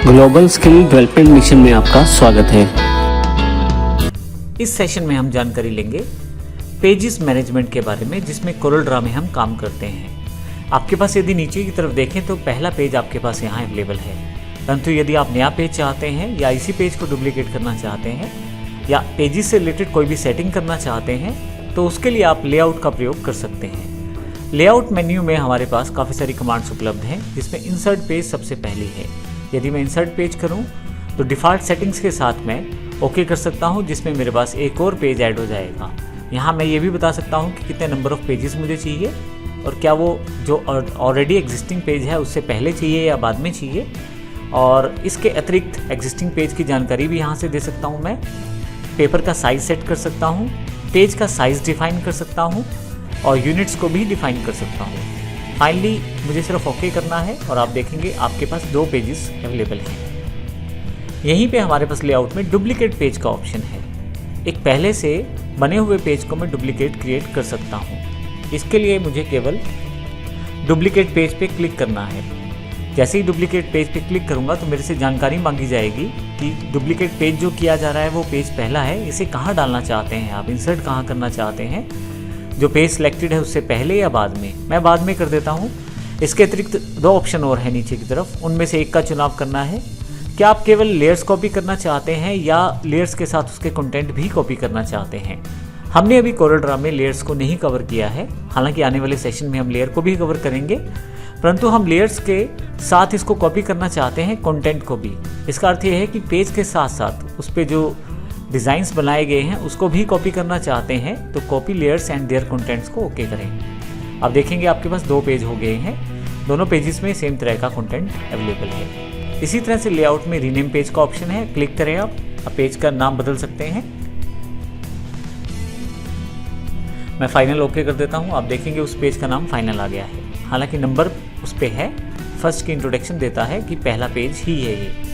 Global skill development mission में आपका स्वागत है। इस सेशन में हम जानकारी लेंगे पेजेस मैनेजमेंट के बारे में, जिसमें कोरल ड्रा में हम काम करते हैं। आपके पास यदि नीचे की तरफ देखें तो पहला पेज आपके पास यहाँ अवेलेबल है, परंतु यदि आप नया पेज चाहते हैं या इसी पेज को डुप्लीकेट करना चाहते हैं या पेजेस से रिलेटेड कोई भी सेटिंग करना चाहते हैं तो उसके लिए आप लेआउट का प्रयोग कर सकते हैं। लेआउट मेन्यू में हमारे पास काफ़ी सारी कमांड्स उपलब्ध हैं, जिसमें इंसर्ट पेज सबसे पहली है। यदि मैं इंसर्ट पेज करूं तो डिफ़ॉल्ट सेटिंग्स के साथ मैं ओके कर सकता हूं, जिसमें मेरे पास एक और पेज ऐड हो जाएगा। यहां मैं ये भी बता सकता हूं कि कितने नंबर ऑफ़ पेजेस मुझे चाहिए और क्या वो जो ऑलरेडी एग्जिस्टिंग पेज है उससे पहले चाहिए या बाद में चाहिए। और इसके अतिरिक्त एग्जिस्टिंग पेज की जानकारी भी यहाँ से दे सकता हूँ। मैं पेपर का साइज़ सेट कर सकता हूँ, पेज का साइज़ डिफ़ाइन कर सकता हूँ और यूनिट्स को भी डिफ़ाइन कर सकता हूँ। फाइनली मुझे सिर्फ ओके करना है और आप देखेंगे आपके पास 2 पेजेस अवेलेबल हैं। यहीं पे हमारे पास लेआउट में डुप्लीकेट पेज का ऑप्शन है। एक पहले से बने हुए पेज को मैं डुप्लीकेट क्रिएट कर सकता हूँ। इसके लिए मुझे केवल डुप्लीकेट पेज पे क्लिक करना है। जैसे ही डुप्लीकेट पेज पे क्लिक करूँगा तो मेरे से जानकारी मांगी जाएगी कि डुप्लीकेट पेज जो किया जा रहा है वो पेज पहला है, इसे कहाँ डालना चाहते हैं आप, इंसर्ट कहाँ करना चाहते हैं, जो पेज सिलेक्टेड है उससे पहले या बाद में। मैं बाद में कर देता हूँ। इसके अतिरिक्त 2 ऑप्शन और हैं नीचे की तरफ, उनमें से एक का चुनाव करना है। क्या आप केवल लेयर्स कॉपी करना चाहते हैं या लेयर्स के साथ उसके कंटेंट भी कॉपी करना चाहते हैं। हमने अभी कोरल ड्रा में लेयर्स को नहीं कवर किया है, हालांकि आने वाले सेशन में हम लेयर को भी कवर करेंगे, परंतु हम लेयर्स के साथ इसको कॉपी करना चाहते हैं, कंटेंट को भी। इसका अर्थ यह है कि पेज के साथ साथ उस पर जो डिज़ाइंस बनाए गए हैं उसको भी कॉपी करना चाहते हैं तो copy layers and their contents को ओके करें। अब देखेंगे आपके पास 2 पेज हो गए हैं, दोनों पेजेस में सेम तरह का कंटेंट अवेलेबल है। इसी तरह से लेआउट में रीनेम पेज का ऑप्शन है, क्लिक करें आप पेज का नाम बदल सकते हैं। मैं फाइनल ओके कर देता हूं। आप देखेंगे उस पेज का नाम फाइनल आ गया है, हालांकि नंबर उस पे है। फर्स्ट की इंट्रोडक्शन देता है कि पहला पेज ही है ये।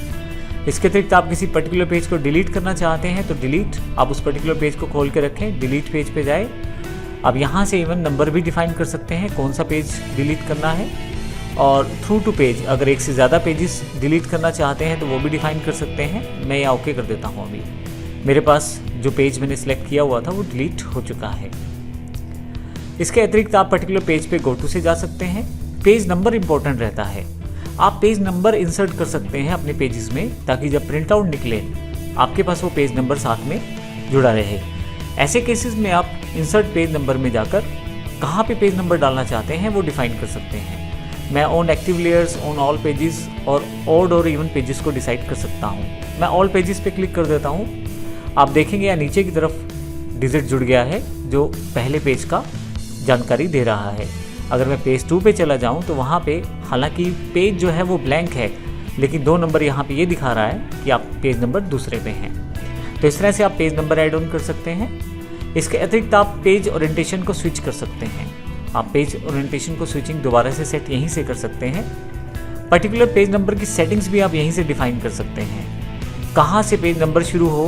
इसके अतिरिक्त आप किसी पर्टिकुलर पेज को डिलीट करना चाहते हैं तो डिलीट, आप उस पर्टिकुलर पेज को खोल के रखें, डिलीट पेज पे जाए। अब यहाँ से इवन नंबर भी डिफाइन कर सकते हैं कौन सा पेज डिलीट करना है, और थ्रू टू पेज, अगर एक से ज़्यादा पेजेस डिलीट करना चाहते हैं तो वो भी डिफाइन कर सकते हैं। मैं यहाँ ओके कर देता हूँ। अभी मेरे पास जो पेज मैंने सेलेक्ट किया हुआ था वो डिलीट हो चुका है। इसके अतिरिक्त आप पर्टिकुलर पेज पे गो टू से जा सकते हैं। पेज नंबर इंपॉर्टेंट रहता है, आप पेज नंबर इंसर्ट कर सकते हैं अपने पेजेस में, ताकि जब प्रिंट आउट निकले आपके पास वो पेज नंबर साथ में जुड़ा रहे। ऐसे केसेस में आप इंसर्ट पेज नंबर में जाकर कहाँ पे पेज नंबर डालना चाहते हैं वो डिफाइन कर सकते हैं। मैं on active layers, on all pages और ऑड और इवन पेजेस को डिसाइड कर सकता हूँ। मैं ऑल पेजेस पे क्लिक कर देता हूँ। आप देखेंगे या नीचे की तरफ डिजिट जुड़ गया है जो पहले पेज का जानकारी दे रहा है। अगर मैं पेज 2 पे चला जाऊं तो वहाँ पे हालांकि पेज जो है वो ब्लैंक है, लेकिन 2 नंबर यहाँ पे ये दिखा रहा है कि आप पेज नंबर दूसरे पे हैं। तो इस तरह से आप पेज नंबर ऐड ऑन कर सकते हैं। इसके अतिरिक्त आप पेज ओरिएंटेशन को स्विच कर सकते हैं। आप पेज ओरिएंटेशन को स्विचिंग दोबारा से सेट यहीं से कर सकते हैं। पर्टिकुलर पेज नंबर की सेटिंग्स भी आप यहीं से डिफाइन कर सकते हैं, कहाँ से पेज नंबर शुरू हो,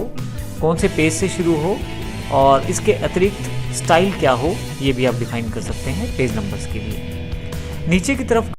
कौन से पेज से शुरू हो, और इसके अतिरिक्त स्टाइल क्या हो ये भी आप डिफाइन कर सकते हैं पेज नंबर्स के लिए। नीचे की तरफ